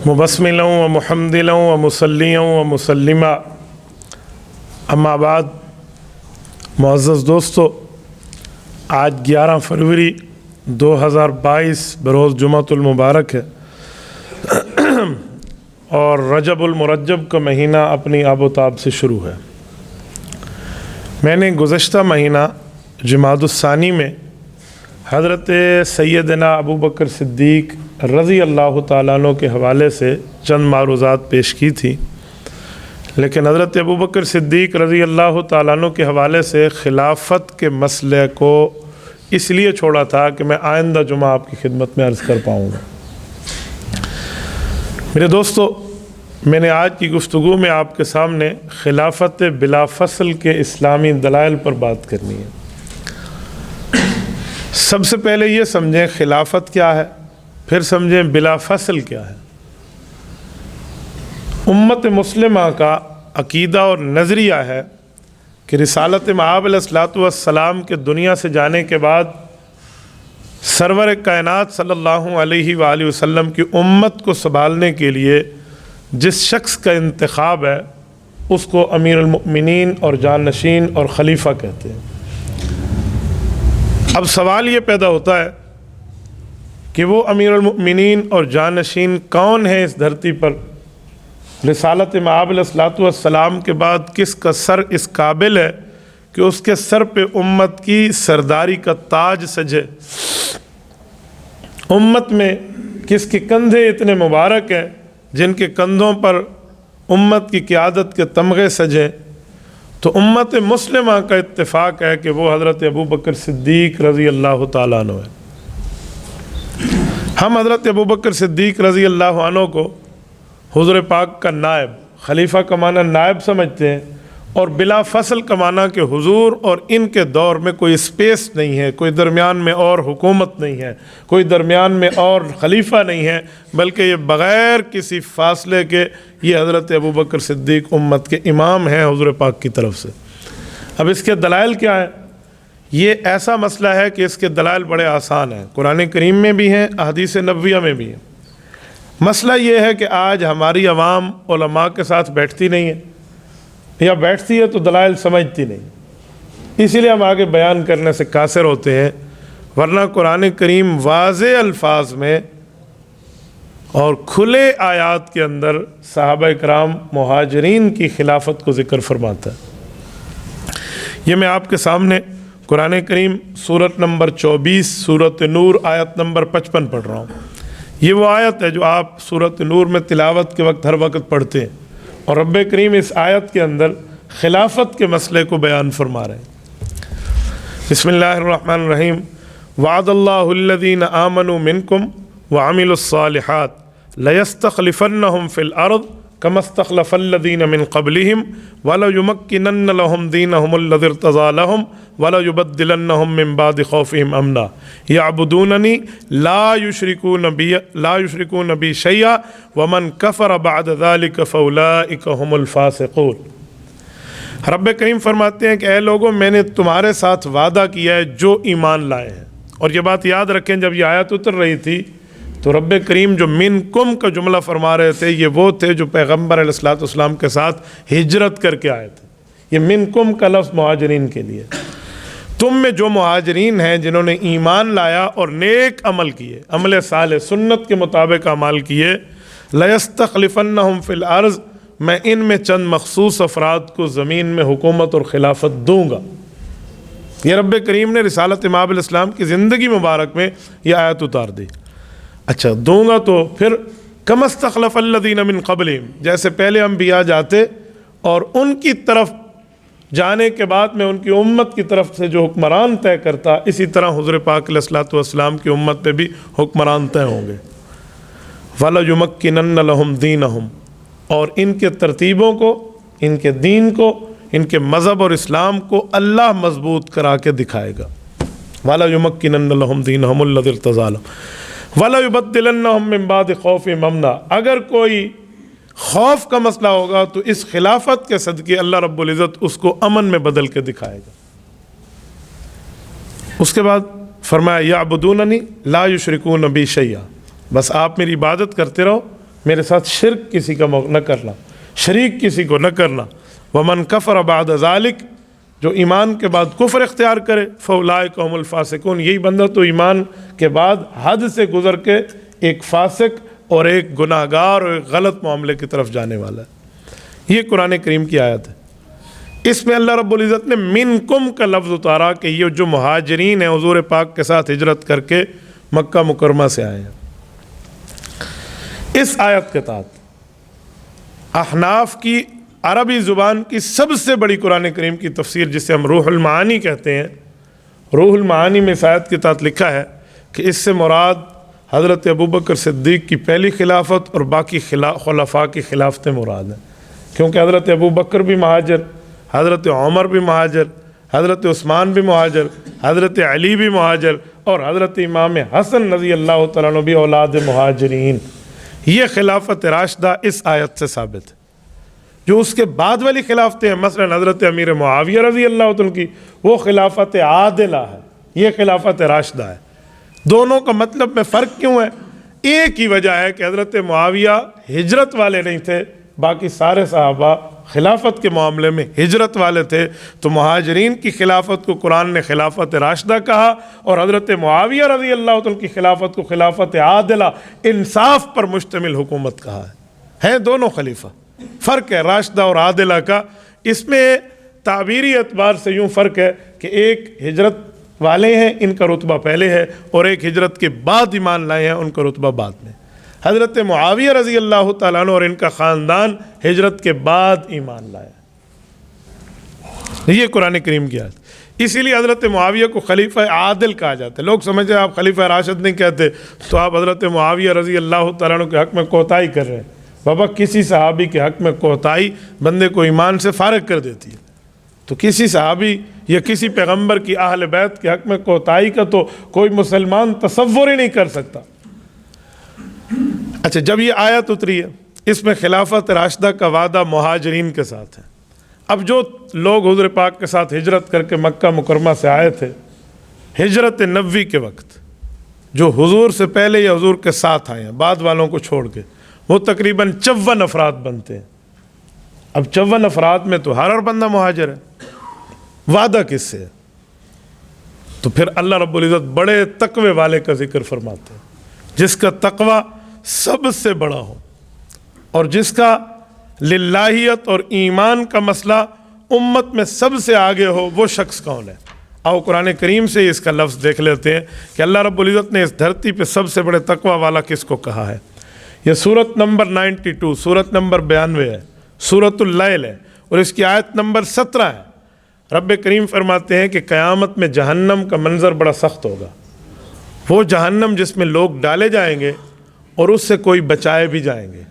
مبسملا و محمدلا و مسلیا و مسلمہ اما بعد، معزز دوستو، آج 11 فروری 2022 بروز جمعۃ المبارک ہے اور رجب المرجب کا مہینہ اپنی آب و تاب سے شروع ہے۔ میں نے گزشتہ مہینہ جمادی الثانی میں حضرت سیدنا ابو بکر صدیق رضی اللہ تعالیٰ عنہ کے حوالے سے چند معروضات پیش کی تھی، لیکن حضرت ابو بکر صدیق رضی اللہ تعالیٰ عنہ کے حوالے سے خلافت کے مسئلے کو اس لیے چھوڑا تھا کہ میں آئندہ جمعہ آپ کی خدمت میں عرض کر پاؤں گا۔ میرے دوستو، میں نے آج کی گفتگو میں آپ کے سامنے خلافت بلا فصل کے اسلامی دلائل پر بات کرنی ہے۔ سب سے پہلے یہ سمجھیں خلافت کیا ہے، پھر سمجھیں بلا فصل کیا ہے۔ امت مسلمہ کا عقیدہ اور نظریہ ہے کہ رسالت مآب علیہ الصلوۃ والسلام کے دنیا سے جانے کے بعد سرور کائنات صلی اللہ علیہ وآلہ وسلم کی امت کو سنبھالنے کے لیے جس شخص کا انتخاب ہے اس کو امیر المؤمنین اور جانشین اور خلیفہ کہتے ہیں۔ اب سوال یہ پیدا ہوتا ہے کہ وہ امیر المؤمنین اور جانشین کون ہیں اس دھرتی پر؟ رسالت مآب علیہ الصلوۃ والسلام کے بعد کس کا سر اس قابل ہے کہ اس کے سر پہ امت کی سرداری کا تاج سجے؟ امت میں کس کے کندھے اتنے مبارک ہیں جن کے کندھوں پر امت کی قیادت کے تمغے سجیں؟ تو امت مسلمہ کا اتفاق ہے کہ وہ حضرت ابو بکر صدیق رضی اللہ تعالیٰ عنہ ہے۔ ہم حضرت ابو بکر صدیق رضی اللہ عنہ کو حضور پاک کا نائب، خلیفہ کا معنی نائب سمجھتے ہیں، اور بلا فصل کا معنی کہ حضور اور ان کے دور میں کوئی اسپیس نہیں ہے، کوئی درمیان میں اور حکومت نہیں ہے، کوئی درمیان میں اور خلیفہ نہیں ہے، بلکہ یہ بغیر کسی فاصلے کے یہ حضرت ابو بکر صدیق امت کے امام ہیں حضور پاک کی طرف سے۔ اب اس کے دلائل کیا ہیں؟ یہ ایسا مسئلہ ہے کہ اس کے دلائل بڑے آسان ہیں، قرآن کریم میں بھی ہیں، احادیث نبویہ میں بھی ہیں۔ مسئلہ یہ ہے کہ آج ہماری عوام علماء کے ساتھ بیٹھتی نہیں ہے، یا بیٹھتی ہے تو دلائل سمجھتی نہیں، اسی لیے ہم آگے بیان کرنے سے قاصر ہوتے ہیں، ورنہ قرآن کریم واضح الفاظ میں اور کھلے آیات کے اندر صحابہ کرام مہاجرین کی خلافت کو ذکر فرماتا ہے۔ یہ میں آپ کے سامنے قرآن کریم سورت نمبر 24 سورت نور آیت نمبر 55 پڑھ رہا ہوں۔ یہ وہ آیت ہے جو آپ سورت نور میں تلاوت کے وقت ہر وقت پڑھتے ہیں، اور رب کریم اس آیت کے اندر خلافت کے مسئلے کو بیان فرما رہے ہیں۔ بسم اللہ الرحمن الرحیم۔ وعد اللہ الذین آمنوا منکم وعملوا الصالحات لیستخلفنہم فی الارض کما استخلف الذین من قبلہم ولیمکنن لہم دینہم الذی ارتضی لہم وليبدلنهم من بعد خوفهم امنا يعبدونني لا يشركون بي شيئا ومن كفر بعد ذلك فاولئك هم الفاسقون۔ رب کریم فرماتے ہیں کہ اے لوگوں، میں نے تمہارے ساتھ وعدہ کیا ہے جو ایمان لائے ہیں۔ اور یہ بات یاد رکھیں، جب یہ آیت اتر رہی تھی تو رب کریم جو منکم کا جملہ فرما رہے تھے، یہ وہ تھے جو پیغمبر علیہ الصلوۃ والسلام کے ساتھ ہجرت کر کے آئے تھے۔ یہ منکم کا لفظ مہاجرین کے لیے، تم میں جو مہاجرین ہیں جنہوں نے ایمان لایا اور نیک عمل کیے، عمل صالح سنت کے مطابق اعمال کیے، لَيَسْتَخْلِفَنَّهُمْ فِي الْأَرْضِ، میں ان میں چند مخصوص افراد کو زمین میں حکومت اور خلافت دوں گا۔ یہ رب کریم نے رسالت مآب علیہ السلام کی زندگی مبارک میں یہ آیت اتار دی۔ اچھا، دوں گا تو پھر كَمَا اسْتَخْلَفَ الَّذِينَ مِن قَبْلِهِمْ، جیسے پہلے انبیاء جاتے اور ان کی طرف جانے کے بعد میں ان کی امت کی طرف سے جو حکمران طے کرتا، اسی طرح حضور پاک علیہ الصلوۃ والسلام کی امت پہ بھی حکمران طے ہوں گے۔ وَلَيُمَكِّنَنَّ لَهُمْ دِينَهُمْ، اور ان کے ترتیبوں کو، ان کے دین کو، ان کے مذہب اور اسلام کو اللہ مضبوط کرا کے دکھائے گا۔ وَلَيُمَكِّنَنَّ لَهُمْ دِينَهُمُ الَّذِي ارْتَضَىٰ لَهُمْ وَلَيُبَدِّلَنَّهُم مِّن بَعْدِ خَوْفِهِمْ أَمْنًا، اگر کوئی خوف کا مسئلہ ہوگا تو اس خلافت کے صدقے اللہ رب العزت اس کو امن میں بدل کے دکھائے گا۔ اس کے بعد فرمایا یعبدوننی لا یشرکون بی شیئا، بس آپ میری عبادت کرتے رہو، میرے ساتھ شرک کسی کا نہ کرنا، شریک کسی کو نہ کرنا۔ ومن کفر بعد ذالک، جو ایمان کے بعد کفر اختیار کرے، فاولئک هم الفاسقون، یہی بندہ تو ایمان کے بعد حد سے گزر کے ایک فاسق اور ایک گناہگار اور ایک غلط معاملے کی طرف جانے والا ہے۔ یہ قرآن کریم کی آیت ہے۔ اس میں اللہ رب العزت نے منکم کا لفظ اتارا کہ یہ جو مہاجرین ہیں حضور پاک کے ساتھ ہجرت کر کے مکہ مکرمہ سے آئے ہیں۔ اس آیت کے تحت احناف کی عربی زبان کی سب سے بڑی قرآن کریم کی تفسیر، جسے ہم روح المعانی کہتے ہیں، روح المعانی میں اس آیت کے تحت لکھا ہے کہ اس سے مراد حضرت ابوبکر صدیق کی پہلی خلافت اور باقی خلفاء کی خلافتیں مراد ہیں، کیونکہ حضرت ابوبکر بھی مہاجر، حضرت عمر بھی مہاجر، حضرت عثمان بھی مہاجر، حضرت علی بھی مہاجر، اور حضرت امام حسن رضی اللہ تعالیٰ عنہ بھی اولاد مہاجرین۔ یہ خلافت راشدہ اس آیت سے ثابت ہے۔ جو اس کے بعد والی خلافتیں ہیں، مثلا حضرت امیر معاویہ رضی اللہ عنہ کی، وہ خلافت عادلہ ہے، یہ خلافت راشدہ ہے۔ دونوں کا مطلب میں فرق کیوں ہے؟ ایک ہی وجہ ہے کہ حضرت معاویہ ہجرت والے نہیں تھے، باقی سارے صحابہ خلافت کے معاملے میں ہجرت والے تھے، تو مہاجرین کی خلافت کو قرآن نے خلافت راشدہ کہا، اور حضرت معاویہ رضی اللہ عنہ کی خلافت کو خلافت عادلہ، انصاف پر مشتمل حکومت کہا ہے دونوں خلیفہ۔ فرق ہے راشدہ اور عادلہ کا۔ اس میں تعبیری اعتبار سے یوں فرق ہے کہ ایک ہجرت والے ہیں، ان کا رتبہ پہلے ہے، اور ایک ہجرت کے بعد ایمان لائے ہیں، ان کا رتبہ بعد میں۔ حضرت معاویہ رضی اللہ تعالیٰ عنہ اور ان کا خاندان ہجرت کے بعد ایمان لایا۔ یہ قرآن کریم کی آیت۔ اسی لیے حضرت معاویہ کو خلیفہ عادل کہا جاتا ہے۔ لوگ سمجھتے ہیں آپ خلیفہ راشد نہیں کہتے تو آپ حضرت معاویہ رضی اللہ تعالیٰ عنہ کے حق میں کوتاہی کر رہے ہیں۔ بابا کسی صحابی کے حق میں کوتاہی بندے کو ایمان سے فارغ کر دیتی ہے، تو کسی صحابی یا کسی پیغمبر کی اہل بیت کے حق میں کوتاہی کا تو کوئی مسلمان تصور ہی نہیں کر سکتا۔ اچھا، جب یہ آیت اتری ہے، اس میں خلافت راشدہ کا وعدہ مہاجرین کے ساتھ ہے۔ اب جو لوگ حضور پاک کے ساتھ ہجرت کر کے مکہ مکرمہ سے آئے تھے ہجرت نبوی کے وقت، جو حضور سے پہلے یا حضور کے ساتھ آئے ہیں بعد والوں کو چھوڑ کے، وہ تقریباً 54 افراد بنتے ہیں۔ اب 54 افراد میں تو ہر بندہ مہاجر ہے، وعدہ کس سے ہے؟ تو پھر اللہ رب العزت بڑے تقوی والے کا ذکر فرماتے ہیں، جس کا تقوی سب سے بڑا ہو، اور جس کا للہیت اور ایمان کا مسئلہ امت میں سب سے آگے ہو، وہ شخص کون ہے؟ آؤ قرآن کریم سے اس کا لفظ دیکھ لیتے ہیں کہ اللہ رب العزت نے اس دھرتی پہ سب سے بڑے تقوی والا کس کو کہا ہے۔ یہ سورت نمبر 92، سورت نمبر 92 ہے، سورت اللیل ہے، اور اس کی آیت نمبر 17 ہے۔ رب کریم فرماتے ہیں کہ قیامت میں جہنم کا منظر بڑا سخت ہوگا، وہ جہنم جس میں لوگ ڈالے جائیں گے اور اس سے کوئی بچائے بھی جائیں گے،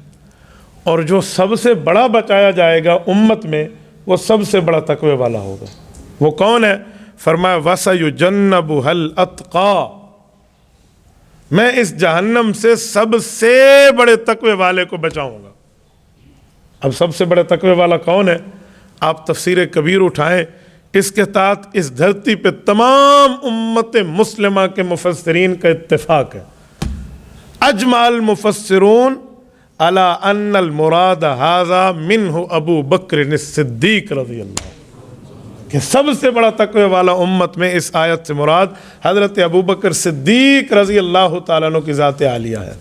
اور جو سب سے بڑا بچایا جائے گا امت میں، وہ سب سے بڑا تقوی والا ہوگا۔ وہ کون ہے؟ فرمایا وَسَيُجَنَّبُهَا الْأَتْقَى، میں اس جہنم سے سب سے بڑے تقوی والے کو بچاؤں گا۔ اب سب سے بڑے تقوی والا کون ہے؟ آپ تفسیر کبیر اٹھائیں، اس کے تحت اس دھرتی پہ تمام امت مسلمہ کے مفسرین کا اتفاق ہے۔ اجمع المفسرون علی ان المراد ھذا منہ ابو بکر الصدیق رضی اللہ عنہ، کہ سب سے بڑا تقوی والا امت میں اس آیت سے مراد حضرت ابو بکر صدیق رضی اللہ تعالیٰ عنہ کی ذات عالیہ ہے،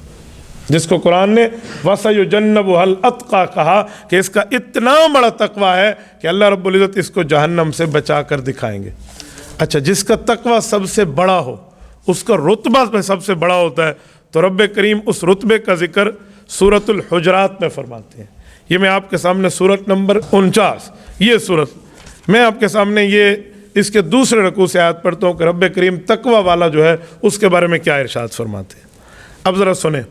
جس کو قرآن نے وَسَيُجَنَّبُهَا الْأَتْقَى کہا کہ اس کا اتنا بڑا تقوی ہے کہ اللہ رب العزت اس کو جہنم سے بچا کر دکھائیں گے۔ اچھا، جس کا تقوی سب سے بڑا ہو، اس کا رتبہ میں سب سے بڑا ہوتا ہے، تو رب کریم اس رتبے کا ذکر سورۃ الحجرات میں فرماتے ہیں۔ یہ میں آپ کے سامنے سورت نمبر 49، یہ سورت میں آپ کے سامنے یہ اس کے دوسرے رکوع سے آیت پڑھتا ہوں کہ رب کریم تقوی والا جو ہے اس کے بارے میں کیا ارشاد فرماتے ہیں۔ اب ذرا سنیں،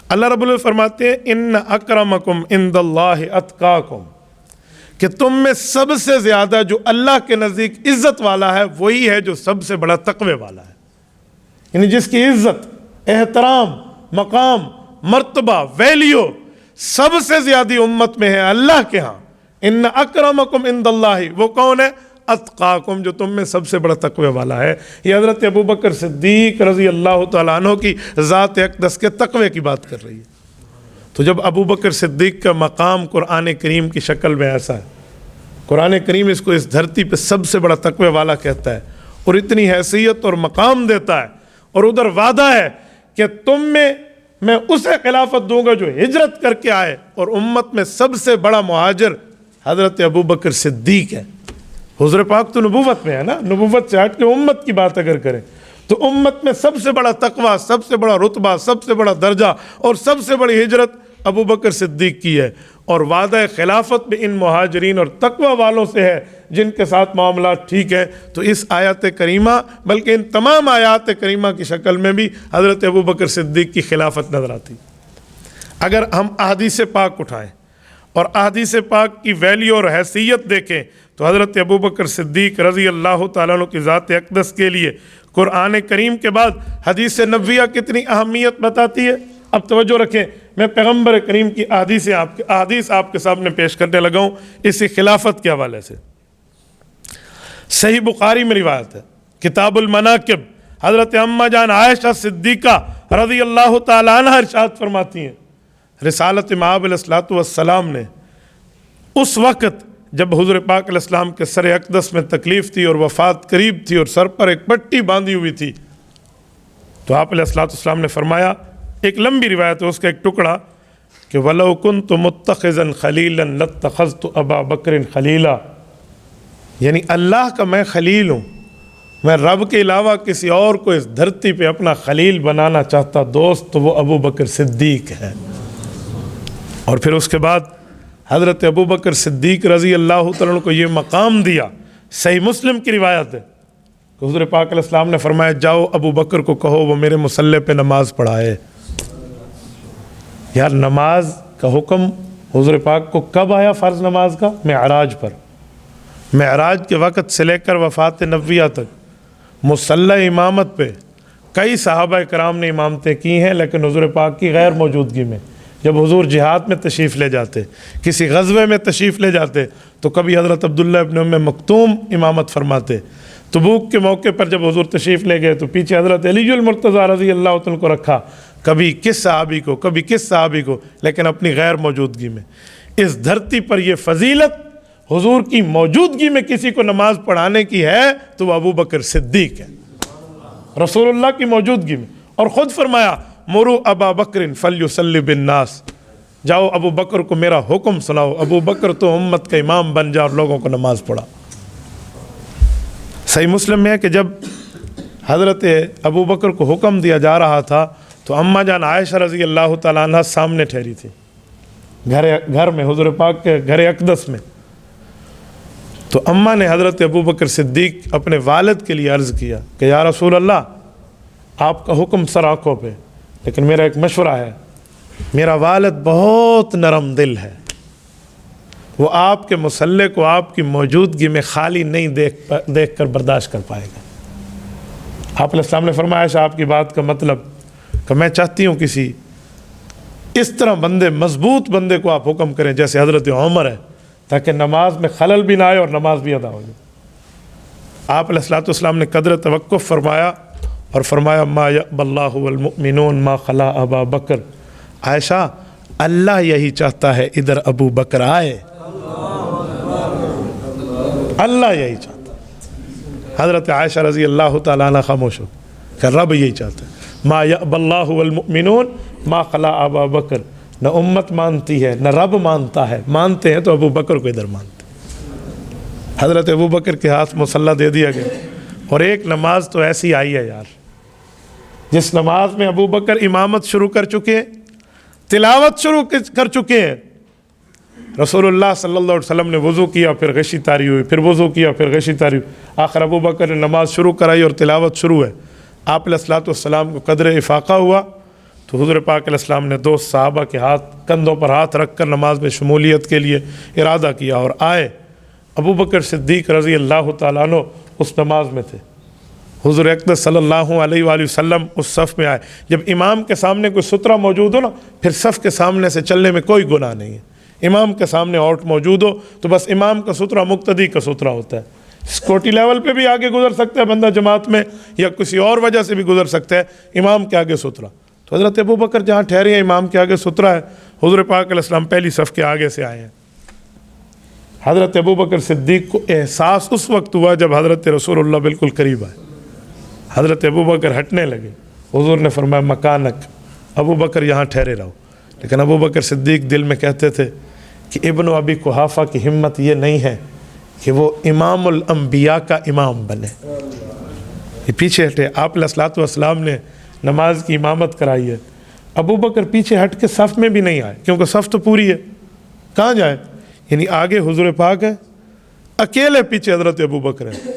اللہ رب العزت فرماتے ہیں ان اکرمکم عند اللہ اتقاکم، کہ تم میں سب سے زیادہ جو اللہ کے نزدیک عزت والا ہے وہی ہے جو سب سے بڑا تقوی والا ہے، یعنی جس کی عزت، احترام، مقام، مرتبہ، ویلیو سب سے زیادہ امت میں ہے اللہ کے ہاں۔ ان اکرمکم عند اللہ، وہ کون ہے؟ اتقاکم، جو تم میں سب سے بڑا تقوی والا ہے۔ یہ حضرت ابوبکر صدیق رضی اللہ تعالیٰ عنہ کی ذات اقدس کے تقوی کی بات کر رہی ہے۔ تو جب ابو بکر صدیق کا مقام قرآن کریم کی شکل میں ایسا ہے، قرآن کریم اس کو اس دھرتی پہ سب سے بڑا تقوی والا کہتا ہے اور اتنی حیثیت اور مقام دیتا ہے، اور ادھر وعدہ ہے کہ تم میں اسے خلافت دوں گا جو ہجرت کر کے آئے، اور امت میں سب سے بڑا مہاجر حضرت ابو بکر صدیق ہے۔ حضور پاک تو نبوت میں ہے نا، نبوت سے ہٹ کے امت کی بات اگر کریں تو امت میں سب سے بڑا تقویٰ، سب سے بڑا رتبہ، سب سے بڑا درجہ اور سب سے بڑی ہجرت ابو بکر صدیق کی ہے، اور وعدہ خلافت بھی ان مہاجرین اور تقویٰ والوں سے ہے جن کے ساتھ معاملات ٹھیک ہے۔ تو اس آیات کریمہ بلکہ ان تمام آیات کریمہ کی شکل میں بھی حضرت ابو بکر صدیق کی خلافت نظر آتی۔ اگر ہم احادیث پاک اٹھائیں اور احادیث پاک کی ویلیو اور حیثیت دیکھیں تو حضرت ابو بکر صدیق رضی اللہ تعالیٰ عنہ کی ذات اقدس کے لیے قرآن کریم کے بعد حدیث نبویہ کتنی اہمیت بتاتی ہے۔ اب توجہ رکھیں، میں پیغمبر کریم کی احادیث آپ کے سامنے پیش کرنے لگا ہوں اسی خلافت کے حوالے سے۔ صحیح بخاری میں روایت ہے، کتاب المناقب، حضرت اماں جان عائشہ صدیقہ رضی اللہ تعالیٰ عنہ ارشاد فرماتی ہیں، رسالت مآب علیہ الصلوۃ والسلام نے اس وقت جب حضور پاک علیہ السلام کے سر اقدس میں تکلیف تھی اور وفات قریب تھی اور سر پر ایک پٹی باندھی ہوئی تھی، تو آپ علیہ الصلوۃ والسلام نے فرمایا، ایک لمبی روایت ہے اس کا ایک ٹکڑا، کہ وَلَوْ كُنْتُ مُتَّخِذًا خَلِيلًا لَاتَّخَذْتُ أَبَا بَكْرٍ خَلِيلًا، یعنی اللہ کا میں خلیل ہوں، میں رب کے علاوہ کسی اور کو اس دھرتی پہ اپنا خلیل بنانا چاہتا دوست تو وہ ابو بکر صدیق ہے۔ اور پھر اس کے بعد حضرت ابو بکر صدیق رضی اللہ تعالیٰ عنہ کو یہ مقام دیا، صحیح مسلم کی روایت ہے کہ حضور پاک علیہ السلام نے فرمایا، جاؤ ابو بکر کو کہو وہ میرے مصلی پہ نماز پڑھائے۔ یار نماز کا حکم حضور پاک کو کب آیا فرض نماز کا؟ معراج پر۔ معراج کے وقت سے لے کر وفات نبویہ تک مصلی امامت پہ کئی صحابہ کرام نے امامتیں کی ہیں، لیکن حضور پاک کی غیر موجودگی میں، جب حضور جہاد میں تشریف لے جاتے، کسی غزوے میں تشریف لے جاتے، تو کبھی حضرت عبداللہ ابن ام مکتوم امامت فرماتے۔ تبوک کے موقع پر جب حضور تشریف لے گئے تو پیچھے حضرت علی المرتضیٰ رضی اللہ عنہ کو رکھا، کبھی کس صحابی کو، کبھی کس صحابی کو، لیکن اپنی غیر موجودگی میں۔ اس دھرتی پر یہ فضیلت حضور کی موجودگی میں کسی کو نماز پڑھانے کی ہے تو وہ ابو بکر صدیق ہے، رسول اللہ کی موجودگی میں۔ اور خود فرمایا، مرو ابا بکر فلیصلی بالناس، جاؤ ابو بکر کو میرا حکم سناؤ، ابو بکر تو امت کا امام بن جا اور لوگوں کو نماز پڑھا۔ صحیح مسلم میں ہے کہ جب حضرت ابو بکر کو حکم دیا جا رہا تھا تو اماں جان عائشہ رضی اللہ تعالیٰ عنہ سامنے ٹھہری تھی، گھر میں، حضور پاک کے گھر اقدس میں۔ تو اماں نے حضرت ابو بکر صدیق اپنے والد کے لیے عرض کیا کہ یا رسول اللہ، آپ کا حکم سر آنکھوں پہ، لیکن میرا ایک مشورہ ہے، میرا والد بہت نرم دل ہے، وہ آپ کے مصلی کو آپ کی موجودگی میں خالی نہیں دیکھ کر برداشت کر پائے گا۔ آپ علیہ السلام نے فرمایا، عائشہ آپ کی بات کا مطلب کہ میں چاہتی ہوں کسی اس طرح بندے، مضبوط بندے کو آپ حکم کریں جیسے حضرت عمر ہے، تاکہ نماز میں خلل بھی نہ آئے اور نماز بھی ادا ہو جائے۔ آپ علیہ السلام نے قدر توقف فرمایا اور فرمایا، ما یقبل اللہ والمؤمنون ما خلا ابا بکر، عائشہ اللہ یہی چاہتا ہے ادھر ابو بکر آئے، اللہ یہی چاہتا ہے۔ حضرت عائشہ رضی اللہ تعالیٰ عنہ خاموش ہو کہ رب یہی چاہتا ہے، ما یقبل اللہ والمؤمنون ما خلا ابا بکر، نہ امت مانتی ہے نہ رب مانتا ہے، مانتے ہیں تو ابو بکر کو ادھر مانتے ہیں۔ حضرت ابو بکر کے ہاتھ مصلی دے دیا گیا، اور ایک نماز تو ایسی آئی ہے یار، جس نماز میں ابو بکر امامت شروع کر چکے، تلاوت شروع کر چکے ہیں، رسول اللہ صلی اللہ علیہ وسلم نے وضو کیا، پھر غشی طاری ہوئی، پھر وضو کیا، پھر غشی طاری ہوئی، آخر ابو بکر نے نماز شروع کرائی اور تلاوت شروع ہے۔ آپ علیہ الصلوۃ والسلام کو قدر افاقہ ہوا تو حضور پاک علیہ السلام نے دو صحابہ کے کندھوں پر ہاتھ رکھ کر نماز میں شمولیت کے لیے ارادہ کیا اور آئے۔ ابو بکر صدیق رضی اللہ تعالیٰ عنہ اس نماز میں تھے، حضور اقدس صلی اللہ علیہ وآلہ وسلم اس صف میں آئے۔ جب امام کے سامنے کوئی سترہ موجود ہو نا، پھر صف کے سامنے سے چلنے میں کوئی گناہ نہیں ہے۔ امام کے سامنے آؤٹ موجود ہو تو بس امام کا سترہ مقتدی کا سترہ ہوتا ہے، سیکورٹی لیول پہ بھی آگے گزر سکتا ہے بندہ جماعت میں، یا کسی اور وجہ سے بھی گزر سکتا ہے، امام کے آگے سترہ۔ تو حضرت ابو بکر جہاں ٹھہرے ہیں امام کے آگے سترہ ہے، حضور پاک علیہ السلام پہلی صف کے آگے سے آئے ہیں. حضرت ابوبکر صدیق کو احساس اس وقت ہوا جب حضرت رسول اللہ بالکل قریب آئے. حضرت ابوبکر ہٹنے لگے. حضور نے فرمایا مکانک، ابوبکر یہاں ٹھہرے رہو. لیکن ابوبکر صدیق دل میں کہتے تھے کہ ابن ابی قحافہ کی ہمت یہ نہیں ہے کہ وہ امام الانبیاء کا امام بنے. یہ پیچھے ہٹے. آپ علیہ الصلوۃ والسلام نے نماز کی امامت کرائی ہے. ابوبکر پیچھے ہٹ کے صف میں بھی نہیں آئے کیونکہ صف تو پوری ہے، کہاں جائے؟ یعنی آگے حضور پاک ہے، اکیلے پیچھے حضرت ابوبکر ہے.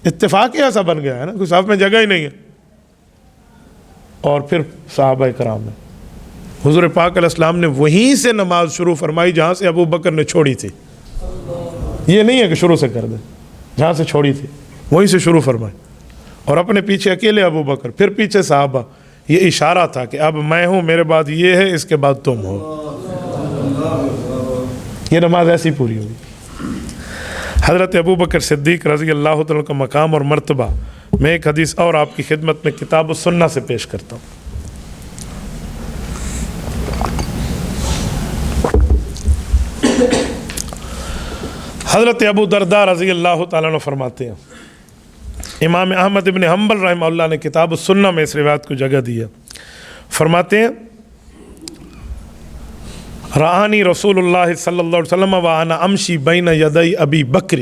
اتفاق ہی ایسا بن گیا ہے نا، کوئی صف میں جگہ ہی نہیں ہے. اور پھر صحابہ کرام نے حضور پاک علیہ السلام نے وہیں سے نماز شروع فرمائی جہاں سے ابوبکر نے چھوڑی تھی. یہ نہیں ہے کہ شروع سے کر دیں، جہاں سے چھوڑی تھی وہیں سے شروع فرمائی. اور اپنے پیچھے اکیلے ابوبکر، پھر پیچھے صحابہ. یہ اشارہ تھا کہ اب میں ہوں، میرے بعد یہ ہے، اس کے بعد تم ہو. یہ نماز ایسی پوری ہوئی. حضرت ابوبکر صدیق رضی اللہ تعالیٰ کا مقام اور مرتبہ میں ایک حدیث اور آپ کی خدمت میں کتاب السنہ سے پیش کرتا ہوں. حضرت ابو درداء رضی اللہ تعالیٰ عنہ فرماتے ہیں، امام احمد ابن حنبل رحمہ اللہ نے کتاب السنہ میں اس روایت کو جگہ دی ہے. فرماتے ہیں رآنی رسول اللہ صلی اللہ علیہ وسلم وانا امشی بین یدی ابی بکر،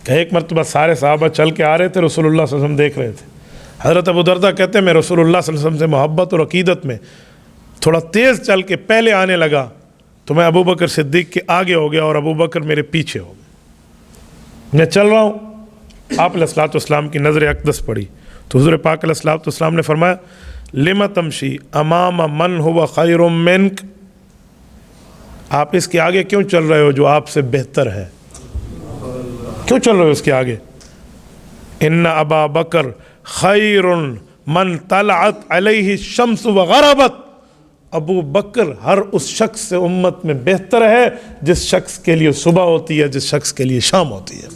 کہ ایک مرتبہ سارے صحابہ چل کے آ رہے تھے، رسول اللہ صلی اللہ علیہ وسلم دیکھ رہے تھے. حضرت ابو درداء کہتے ہیں میں رسول اللہ صلی اللہ علیہ وسلم سے محبت اور عقیدت میں تھوڑا تیز چل کے پہلے آنے لگا تو میں ابوبکر صدیق کے آگے ہو گیا اور ابوبکر میرے پیچھے ہو گئے. میں چل رہا ہوں، آپ علیہ الصلوۃ والسلام کی نظر اقدس پڑی تو حضور پاک علیہ الصلوۃ والسلام نے فرمایا لم تمشی امام من هو خیر منک، آپ اس کے آگے کیوں چل رہے ہو جو آپ سے بہتر ہے؟ کیوں چل رہے ہو اس کے آگے؟ ان ابا بکر خیر من طلعت علیہ الشمس وغربت، ابو بکر ہر اس شخص سے امت میں بہتر ہے جس شخص کے لیے صبح ہوتی ہے، جس شخص کے لیے شام ہوتی ہے.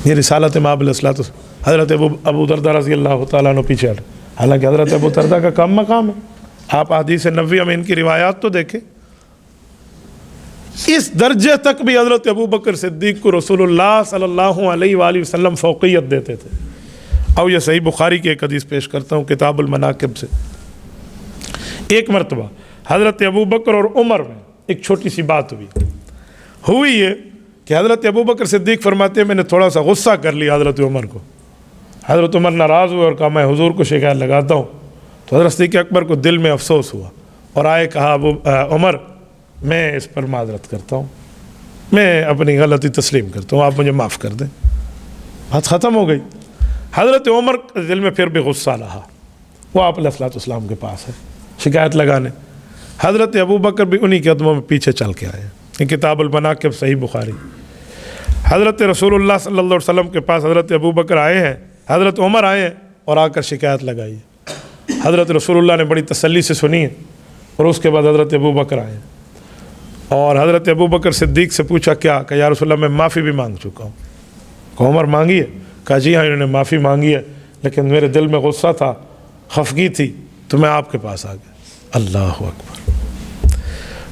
یہ رسالت امام علیہ الصلوۃ والسلام. حضرت ابو درداء رضی اللہ تعالیٰ عنہ پیچھے ہٹے، حالانکہ حضرت ابو درداء کا کم مقام ہے. آپ حدیث نبویہ میں ان کی روایات تو دیکھیں، اس درجے تک بھی حضرت ابو بکر صدیق کو رسول اللہ صلی اللہ علیہ وآلہ وسلم فوقیت دیتے تھے. اور یہ صحیح بخاری کی ایک حدیث پیش کرتا ہوں کتاب المناقب سے. ایک مرتبہ حضرت ابو بکر اور عمر میں ایک چھوٹی سی بات ہوئی یہ کہ حضرت ابو بکر صدیق فرماتے ہیں میں نے تھوڑا سا غصہ کر لیا حضرت عمر کو. حضرت عمر ناراض ہوئے اور کہا میں حضور کو شکایت لگاتا ہوں. تو حضرت صدیق اکبر کو دل میں افسوس ہوا اور آئے کہا عمر میں اس پر معذرت کرتا ہوں، میں اپنی غلطی تسلیم کرتا ہوں، آپ مجھے معاف کر دیں. بات ختم ہو گئی. حضرت عمر دل میں پھر بھی غصہ رہا، وہ آپ علیہ الصلوۃ والسلام کے پاس ہے شکایت لگانے. حضرت ابو بکر بھی انہی کے قدموں میں پیچھے چل کے آئے. یہ کتاب المناقب صحیح بخاری. حضرت رسول اللہ صلی اللہ علیہ وسلم کے پاس حضرت ابو بکر آئے ہیں، حضرت عمر آئے ہیں اور آ کر شکایت لگائی ہے. حضرت رسول اللہ نے بڑی تسلی سے سنی ہے اور اس کے بعد حضرت ابو بکر آئے ہیں اور حضرت ابو بکر صدیق سے پوچھا کیا؟ کہ یا رسول اللہ میں معافی بھی مانگ چکا ہوں. کہ عمر مانگی ہے؟ کہا جی ہاں انہوں نے معافی مانگی ہے، لیکن میرے دل میں غصہ تھا، خفگی تھی تو میں آپ کے پاس آ گیا. اللہ اکبر.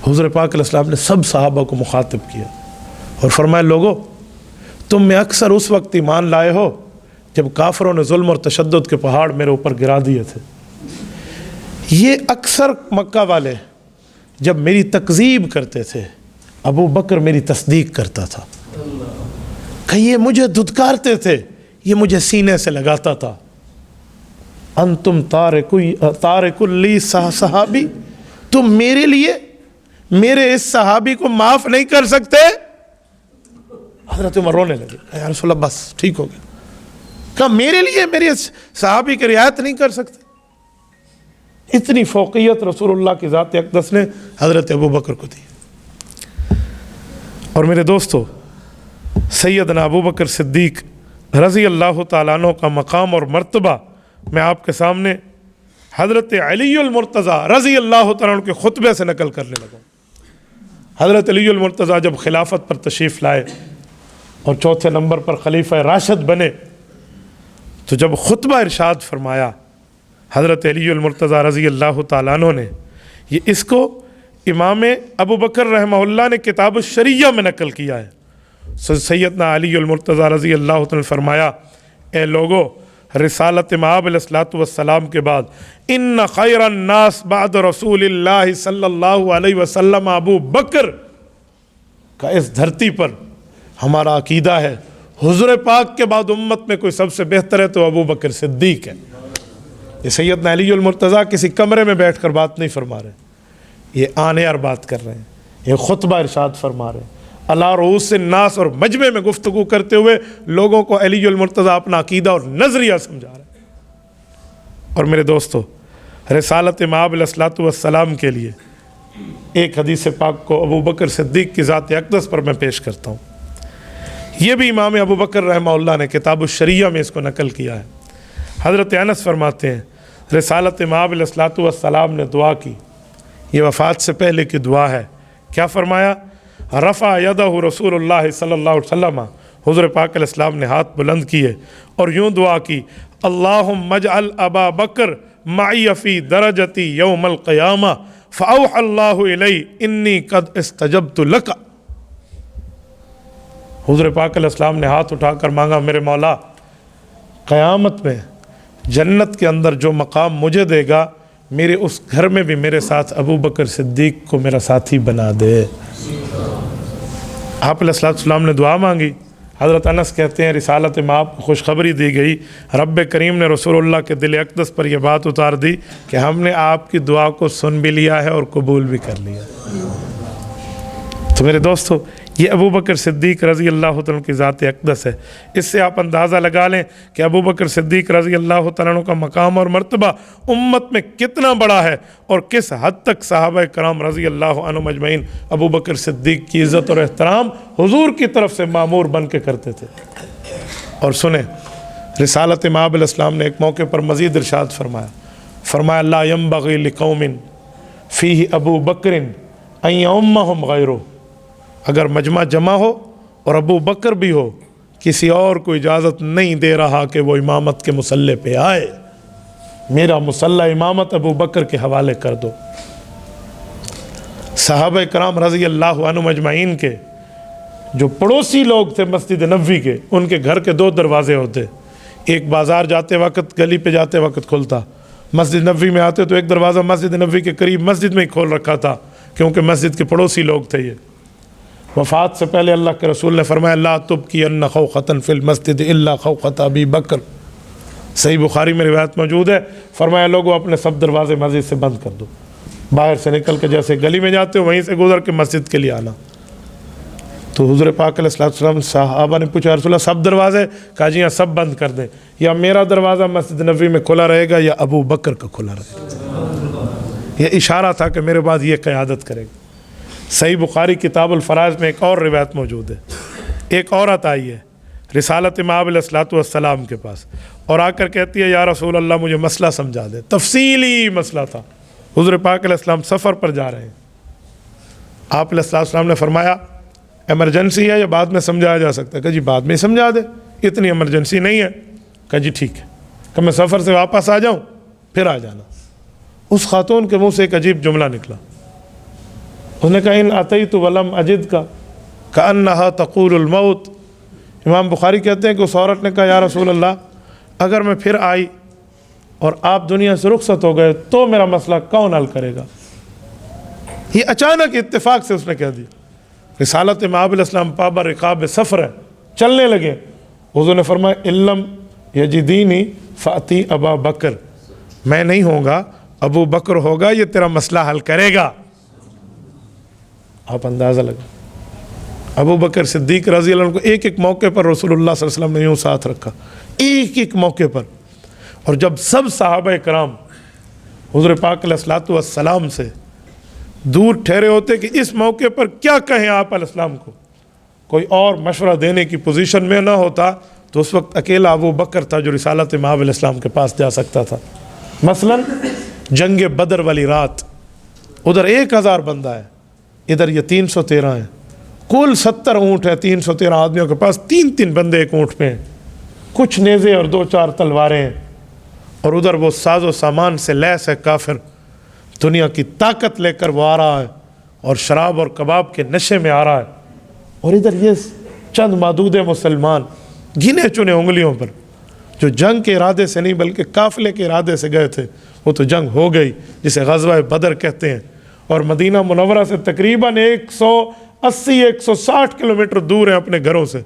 حضور پاک علیہ السلام نے سب صحابہ کو مخاطب کیا اور فرمایا لوگو تم میں اکثر اس وقت ایمان لائے ہو جب کافروں نے ظلم اور تشدد کے پہاڑ میرے اوپر گرا دیے تھے. یہ اکثر مکہ والے جب میری تکذیب کرتے تھے ابو بکر میری تصدیق کرتا تھا. کہ یہ مجھے دھتکارتے تھے، یہ مجھے سینے سے لگاتا تھا. انتم تارک لی صحابی، تم میرے لیے میرے اس صحابی کو معاف نہیں کر سکتے؟ حضرت عمر رونے لگے. یا رسول اللہ بس ٹھیک ہو گیا. کہا میرے لیے میرے اس صحابی کی رعایت نہیں کر سکتے؟ اتنی فوقیت رسول اللہ کی ذات اقدس نے حضرت ابو بکر کو دی. اور میرے دوستو سیدنا ابو بکر صدیق رضی اللہ تعالیٰ عنہ کا مقام اور مرتبہ میں آپ کے سامنے حضرت علی المرتضیٰ رضی اللہ تعالیٰ عنہ کے خطبے سے نقل کرنے لگا. حضرت علی المرتضیٰ جب خلافت پر تشریف لائے اور چوتھے نمبر پر خلیفہ راشد بنے تو جب خطبہ ارشاد فرمایا حضرت علی المرتضیٰ رضی اللہ تعالیٰ عنہ نے یہ اس کو امام ابو بکر رحمہ اللہ نے کتاب الشریعہ میں نقل کیا ہے۔ سیدنا علی المرتضیٰ رضی اللہ عنہ نے فرمایا، اے لوگو، رسالت مآب علیہ الصلوۃ والسلام کے بعد ان خیر الناس بعد رسول اللہ صلی اللہ علیہ وسلم ابو بکر کا اس دھرتی پر ہمارا عقیدہ ہے، حضور پاک کے بعد امت میں کوئی سب سے بہتر ہے تو ابو بکر صدیق ہے۔ یہ سیدنا علی المرتضیٰ کسی کمرے میں بیٹھ کر بات نہیں فرما رہے، یہ آن ایئر بات کر رہے ہیں، یہ خطبہ ارشاد فرما رہے ہیں، علی رؤوس الناس اور مجمع میں گفتگو کرتے ہوئے لوگوں کو علی المرتضیٰ اپنا عقیدہ اور نظریہ سمجھا رہے ہیں۔ اور میرے دوستو، رسالت مآب علیہ الصلوۃ والسلام کے لیے ایک حدیث پاک کو ابو بکر صدیق کی ذات اقدس پر میں پیش کرتا ہوں۔ یہ بھی امام ابو بکر رحمہ اللہ نے کتاب الشریعہ میں اس کو نقل کیا ہے۔ حضرت انس فرماتے ہیں، رسالت مآب علیہ الصلوۃ والسلام نے دعا کی، یہ وفات سے پہلے کی دعا ہے۔ کیا فرمایا؟ رفع یدہ رسول اللہ صلی اللہ علیہ وسلم، حضور پاک علیہ السلام نے ہاتھ بلند کیے اور یوں دعا کی، اللہم اجعل ابا بکر معی فی درجتی یوم القیامہ فاوحی اللہ الی انی قد استجبت لک۔ حضور پاک علیہ السلام نے ہاتھ اٹھا کر مانگا، میرے مولا، قیامت میں جنت کے اندر جو مقام مجھے دے گا، میرے اس گھر میں بھی میرے ساتھ ابو بکر صدیق کو میرا ساتھی بنا دے۔ آپ علیہ السلام نے دعا مانگی۔ حضرت انس کہتے ہیں، رسالت مآب کو خوشخبری دی گئی، رب کریم نے رسول اللہ کے دل اقدس پر یہ بات اتار دی کہ ہم نے آپ کی دعا کو سن بھی لیا ہے اور قبول بھی کر لیا۔ تو میرے دوستو، یہ ابو بکر صدیق رضی اللہ عنہ کی ذات اقدس ہے۔ اس سے آپ اندازہ لگا لیں کہ ابو بکر صدیق رضی اللہ عنہ کا مقام اور مرتبہ امت میں کتنا بڑا ہے، اور کس حد تک صحابہ کرام رضی اللہ عنہم اجمعین ابو بکر صدیق کی عزت اور احترام حضور کی طرف سے مامور بن کے کرتے تھے۔ اور سنیں، رسالت مآب علیہ السلام نے ایک موقع پر مزید ارشاد فرمایا لا ينبغي لقوم فیہ ابو بکر ان یؤمہم غیرہ، اگر مجمع جمع ہو اور ابو بکر بھی ہو، کسی اور کو اجازت نہیں دے رہا کہ وہ امامت کے مصلے پہ آئے، میرا مصلہ امامت ابو بکر کے حوالے کر دو۔ صحابہ کرام رضی اللہ عنہم اجمعین کے جو پڑوسی لوگ تھے مسجد نبوی کے، ان کے گھر کے دو دروازے ہوتے، ایک بازار جاتے وقت، گلی پہ جاتے وقت کھلتا، مسجد نبوی میں آتے تو ایک دروازہ مسجد نبوی کے قریب مسجد میں ہی کھول رکھا تھا، کیونکہ مسجد کے پڑوسی لوگ تھے یہ۔ وفات سے پہلے اللہ کے رسول نے فرمایا لا تبکین خوخۃ فی المسجد الا خوخۃ ابی بکر، صحیح بخاری میں روایت موجود ہے، فرمایا لوگوں اپنے سب دروازے مسجد سے بند کر دو، باہر سے نکل کے جیسے گلی میں جاتے ہو وہیں سے گزر کے مسجد کے لیے آنا۔ تو حضور پاک علیہ السلام صحابہ نے پوچھا، رسول اللہ سب دروازے؟ کہا جی ہاں سب بند کر دیں، یا میرا دروازہ مسجد نبوی میں کھلا رہے گا یا ابو بکر کا کھلا رہے گا۔ یہ اشارہ تھا کہ میرے بعد یہ قیادت کرے گا۔ صحیح بخاری کتاب الفرائض میں ایک اور روایت موجود ہے، ایک عورت آئی ہے رسالت مآب علیہ الصلوۃ والسلام کے پاس اور آ کر کہتی ہے، یا رسول اللہ مجھے مسئلہ سمجھا دے۔ تفصیلی مسئلہ تھا، حضور پاک علیہ السلام سفر پر جا رہے ہیں، آپ علیہ السلام نے فرمایا ایمرجنسی ہے یا بعد میں سمجھایا جا سکتا ہے؟ کہ جی بعد میں سمجھا دے، اتنی ایمرجنسی نہیں ہے۔ کہ جی ٹھیک ہے، کہ میں سفر سے واپس آ جاؤں پھر آ جانا۔ اس خاتون کے منہ سے ایک عجیب جملہ نکلا، اس نے کہا ان اتیت ولم اجد کا کانہا تقول الموت۔ امام بخاری کہتے ہیں کہ اس عورت نے کہا، یا رسول اللہ اگر میں پھر آئی اور آپ دنیا سے رخصت ہو گئے تو میرا مسئلہ کون حل کرے گا؟ یہ اچانک اتفاق سے اس نے کہہ دیا۔ رسالت مآب علیہ السلام پابہ رقاب سفر ہے، چلنے لگے، حضور نے فرمایا علم یجدینی فاتی ابا بکر، میں نہیں ہوں گا، ابو بکر ہوگا، یہ تیرا مسئلہ حل کرے گا۔ آپ اندازہ لگا، ابو بکر صدیق رضی اللہ عنہ کو ایک ایک موقع پر رسول اللہ صلی اللہ علیہ وسلم نے یوں ساتھ رکھا، ایک ایک موقع پر۔ اور جب سب صحابہ کرام حضور پاک علیہ الصلوۃ والسلام سے دور ٹھہرے ہوتے کہ اس موقع پر کیا کہیں آپ علیہ السلام کو، کوئی اور مشورہ دینے کی پوزیشن میں نہ ہوتا، تو اس وقت اکیلا ابو بکر تھا جو رسالت مآب علیہ السلام کے پاس جا سکتا تھا۔ مثلا جنگ بدر والی رات، ادھر 1000 بندہ ہے، ادھر یہ 313 ہیں، کل 70 اونٹ ہے، 313 آدمیوں کے پاس 3 بندے ایک اونٹ پہ ہیں، کچھ نیزے اور 2-4 تلواریں ہیں، اور ادھر وہ ساز و سامان سے لیس ہے کافر۔ دنیا کی طاقت لے کر وہ آ رہا ہے اور شراب اور کباب کے نشے میں آ رہا ہے، اور ادھر یہ چند معدود مسلمان گنے چنے انگلیوں پر جو جنگ کے ارادے سے نہیں بلکہ قافلے کے ارادے سے گئے تھے، وہ تو جنگ ہو گئی جسے غزوہ بدر کہتے ہیں، اور مدینہ منورہ سے تقریباً 180-160 کلومیٹر دور ہیں اپنے گھروں سے۔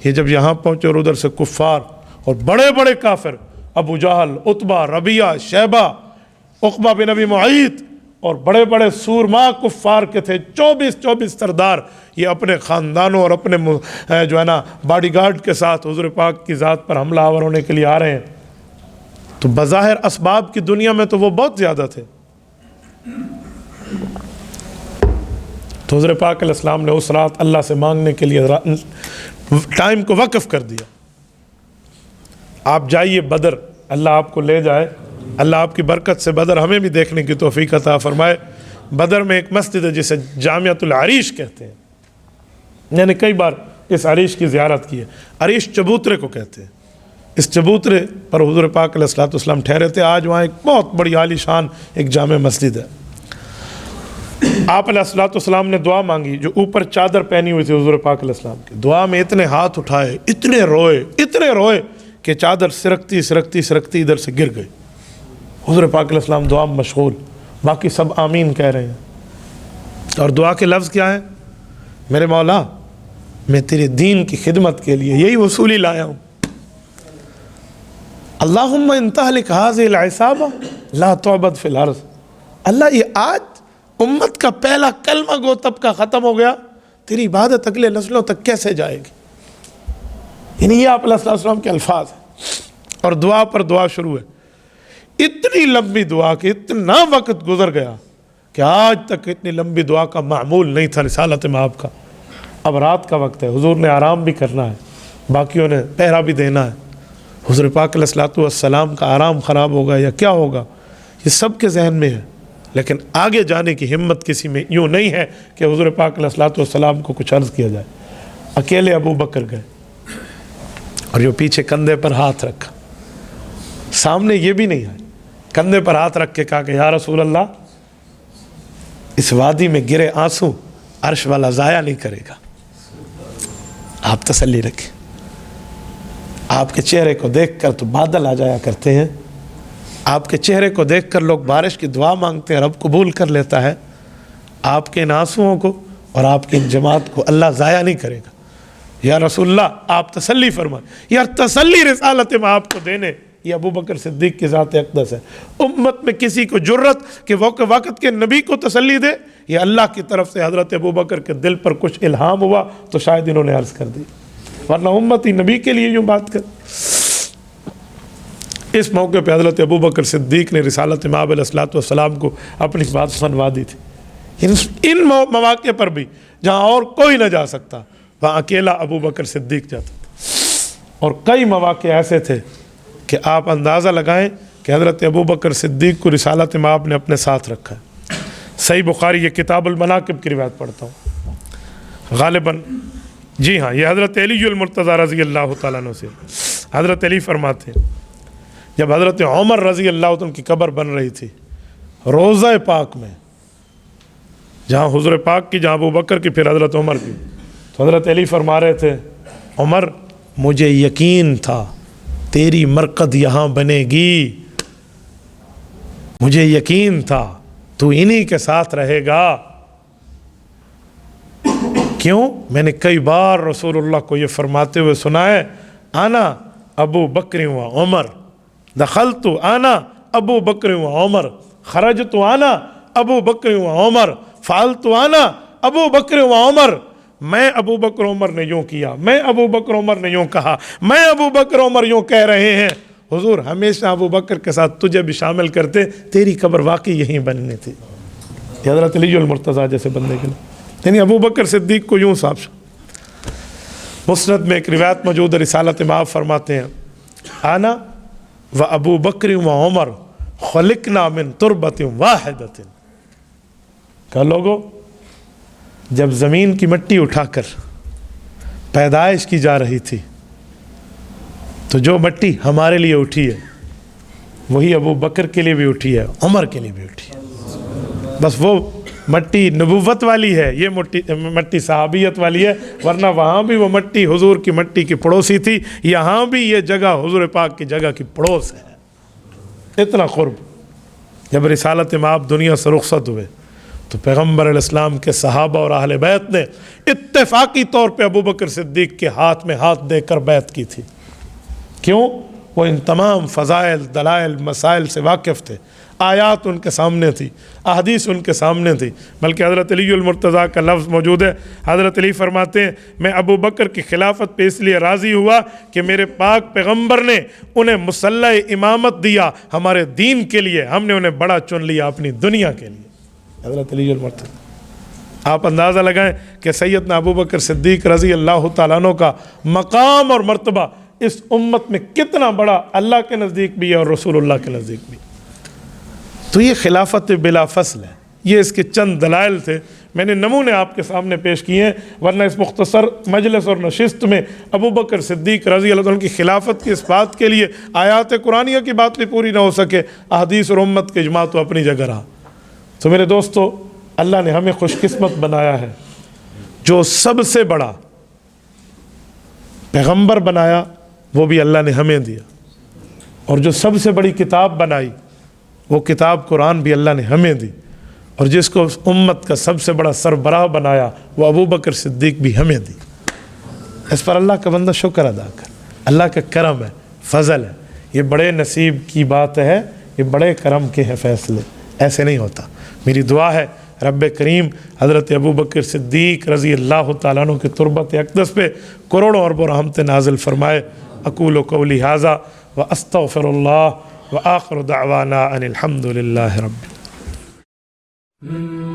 یہ جب یہاں پہنچے اور ادھر سے کفار اور بڑے بڑے کافر، ابو جہل، عتبہ، ربیعہ، شیبہ، عقبہ بن ابی معیط، اور بڑے بڑے سورما کفار کے تھے 24 سردار، یہ اپنے خاندانوں اور اپنے جو ہے نا باڈی گارڈ کے ساتھ حضور پاک کی ذات پر حملہ آور ہونے کے لیے آ رہے ہیں۔ تو بظاہر اسباب کی دنیا میں تو وہ بہت زیادہ تھے، تو حضور پاک علیہ السلام نے اس رات اللہ سے مانگنے کے لیے ٹائم کو وقف کر دیا۔ آپ جائیے بدر، اللہ آپ کو لے جائے، اللہ آپ کی برکت سے بدر ہمیں بھی دیکھنے کی توفیق عطا فرمائے۔ بدر میں ایک مسجد ہے جسے جامعۃ العریش کہتے ہیں، میں نے کئی بار اس عریش کی زیارت کی ہے۔ عریش چبوترے کو کہتے ہیں، اس چبوترے پر حضور پاک علیہ السلام ٹھہرے تھے۔ آج وہاں ایک بہت بڑی عالی شان ایک جامع مسجد ہے۔ آپ علیہ السلام نے دعا مانگی، جو اوپر چادر پہنی ہوئی تھی حضور پاک علیہ السلام کی، دعا میں اتنے ہاتھ اٹھائے، اتنے روئے کہ چادر سرکتی ادھر سے گر گئی۔ حضور پاک علیہ السلام دعا میں مشغول، باقی سب آمین کہہ رہے ہیں، اور دعا کے لفظ کیا ہے؟ میرے مولا، میں تیرے دین کی خدمت کے لیے یہی وصولی لایا ہوں۔ اللہم ان تہلک ہذہ العصابہ لا تعبد فی الارض، اللہ یہ آج امت کا پہلا کلمہ گو طبقہ ختم ہو گیا، تیری عبادت اگلے نسلوں تک کیسے جائے گی؟ یعنی یہ آپ علیہ السلام کے الفاظ ہیں، اور دعا پر دعا شروع ہے۔ اتنی لمبی دعا کہ اتنا وقت گزر گیا کہ آج تک اتنی لمبی دعا کا معمول نہیں تھا رسالت مآب کا۔ اب رات کا وقت ہے، حضور نے آرام بھی کرنا ہے، باقیوں نے پہرا بھی دینا ہے۔ حضور پاک علیہ السلام کا آرام خراب ہوگا یا کیا ہوگا، یہ سب کے ذہن میں ہے، لیکن آگے جانے کی ہمت کسی میں یوں نہیں ہے کہ حضور پاک علیہ السلام کو کچھ عرض کیا جائے۔ اکیلے ابو بکر گئے اور جو پیچھے کندھے پر ہاتھ رکھا، سامنے یہ بھی نہیں آئے، کندھے پر ہاتھ رکھ کے کہا کہ یا رسول اللہ، اس وادی میں گرے آنسو عرش والا ضائع نہیں کرے گا، آپ تسلی رکھیں۔ آپ کے چہرے کو دیکھ کر تو بادل آ جایا کرتے ہیں، آپ کے چہرے کو دیکھ کر لوگ بارش کی دعا مانگتے ہیں، رب قبول کر لیتا ہے۔ آپ کے ان آنسوؤں کو اور آپ کی ان جماعت کو اللہ ضائع نہیں کرے گا، یا رسول اللہ آپ تسلی فرمائیں۔ یا تسلی رسالت میں آپ کو دینے، یہ ابو بکر صدیق کی ذات اقدس ہے۔ امت میں کسی کو جرت کہ وہ وقت کے نبی کو تسلی دے، یہ اللہ کی طرف سے حضرت ابو بکر کے دل پر کچھ الہام ہوا تو شاید انہوں نے عرض کر دی، ورنہ امتی نبی کے لیے یوں بات کر۔ اس موقع پہ حضرت ابو بکر صدیق نے رسالت مآب علیہ السلام کو اپنی بات سنوا دی تھی۔ ان مواقع پر بھی جہاں اور کوئی نہ جا سکتا، وہاں اکیلا ابو بکر صدیق جاتا تھا، اور کئی مواقع ایسے تھے کہ آپ اندازہ لگائیں کہ حضرت ابو بکر صدیق کو رسالت مآب نے اپنے ساتھ رکھا ہے۔ صحیح بخاری، یہ کتاب المناقب کی روایت پڑھتا ہوں غالباً، جی ہاں، یہ حضرت علی المرتضیٰ رضی اللہ تعالیٰ عنہ سے۔ حضرت علی فرماتے ہیں جب حضرت عمر رضی اللہ عنہ کی قبر بن رہی تھی روضہ پاک میں، جہاں حضور پاک کی، جہاں ابو بکر کی، پھر حضرت عمر کی، تو حضرت علی فرما رہے تھے عمر مجھے یقین تھا تیری مرقد یہاں بنے گی، مجھے یقین تھا تو انہی کے ساتھ رہے گا۔ کیوں؟ میں نے کئی بار رسول اللہ کو یہ فرماتے ہوئے سنا ہے، آنا ابو بکر و عمر، دخلت آنا ابو بکر و عمر، خرجت آنا ابو بکر و عمر، فعلت آنا ابو بکر و عمر۔ میں ابو بکر عمر نے یوں کیا، میں ابو بکر عمر نے یوں کہا، میں ابو بکر عمر یوں کہہ رہے ہیں۔ حضور ہمیشہ ابو بکر کے ساتھ تجھے بھی شامل کرتے، تیری قبر واقعی یہیں بننی تھی۔ حضرت علی المرتضیٰ جیسے بندے کے لیے، یعنی ابو بکر صدیق کو یوں صاف۔ مسند میں ایک روایت موجود ہے، رسالت مآب فرماتے ہیں آنا و ابو بکر و عمر خلقنا من تربت واحدۃ، کہ لوگوں جب زمین کی مٹی اٹھا کر پیدائش کی جا رہی تھی تو جو مٹی ہمارے لیے اٹھی ہے وہی ابو بکر کے لیے بھی اٹھی ہے، عمر کے لیے بھی اٹھی ہے۔ بس وہ مٹی نبوت والی ہے، یہ مٹی صحابیت والی ہے، ورنہ وہاں بھی وہ مٹی حضور کی مٹی کی پڑوسی تھی، یہاں بھی یہ جگہ حضور پاک کی جگہ کی پڑوس ہے، اتنا قرب۔ جب رسالت مآب دنیا سے رخصت ہوئے تو پیغمبر علیہ السلام کے صحابہ اور اہل بیت نے اتفاقی طور پہ ابوبکر صدیق کے ہاتھ میں ہاتھ دے کر بیعت کی تھی۔ کیوں؟ وہ ان تمام فضائل، دلائل، مسائل سے واقف تھے، آیات ان کے سامنے تھی، احادیث ان کے سامنے تھی۔ بلکہ حضرت علی المرتضیٰ کا لفظ موجود ہے، حضرت علی فرماتے ہیں میں ابو بکر کی خلافت پہ اس لیے راضی ہوا کہ میرے پاک پیغمبر نے انہیں مسلح امامت دیا ہمارے دین کے لیے، ہم نے انہیں بڑا چن لیا اپنی دنیا کے لیے۔ حضرت علی المرتضیٰ، آپ اندازہ لگائیں کہ سیدنا ابو بکر صدیق رضی اللہ تعالیٰ عنہ کا مقام اور مرتبہ اس امت میں کتنا بڑا اللہ کے نزدیک بھی ہے اور رسول اللہ کے نزدیک بھی۔ تو یہ خلافت بلا فصل ہے، یہ اس کے چند دلائل تھے، میں نے نمونے آپ کے سامنے پیش کیے ہیں، ورنہ اس مختصر مجلس اور نشست میں ابو بکر صدیق رضی اللہ عنہ کی خلافت کی اس بات کے لیے آیات قرآنیہ کی بات بھی پوری نہ ہو سکے، احادیث اور امت کے اجماع تو اپنی جگہ رہا۔ تو میرے دوستو، اللہ نے ہمیں خوش قسمت بنایا ہے، جو سب سے بڑا پیغمبر بنایا وہ بھی اللہ نے ہمیں دیا، اور جو سب سے بڑی کتاب بنائی وہ کتاب قرآن بھی اللہ نے ہمیں دی، اور جس کو اس امت کا سب سے بڑا سربراہ بنایا وہ ابو بکر صدیق بھی ہمیں دی۔ اس پر اللہ کا بندہ شکر ادا کر، اللہ کا کرم ہے، فضل ہے، یہ بڑے نصیب کی بات ہے، یہ بڑے کرم کے ہیں فیصلے، ایسے نہیں ہوتا۔ میری دعا ہے رب کریم حضرت ابو بکر صدیق رضی اللہ تعالیٰ عنہ کے تربت اقدس پہ کروڑوں اربوں رحمت نازل فرمائے۔ اقول قولی ھذا واستغفر اللہ وآخر دعوانا ان الحمد للہ رب العالمین۔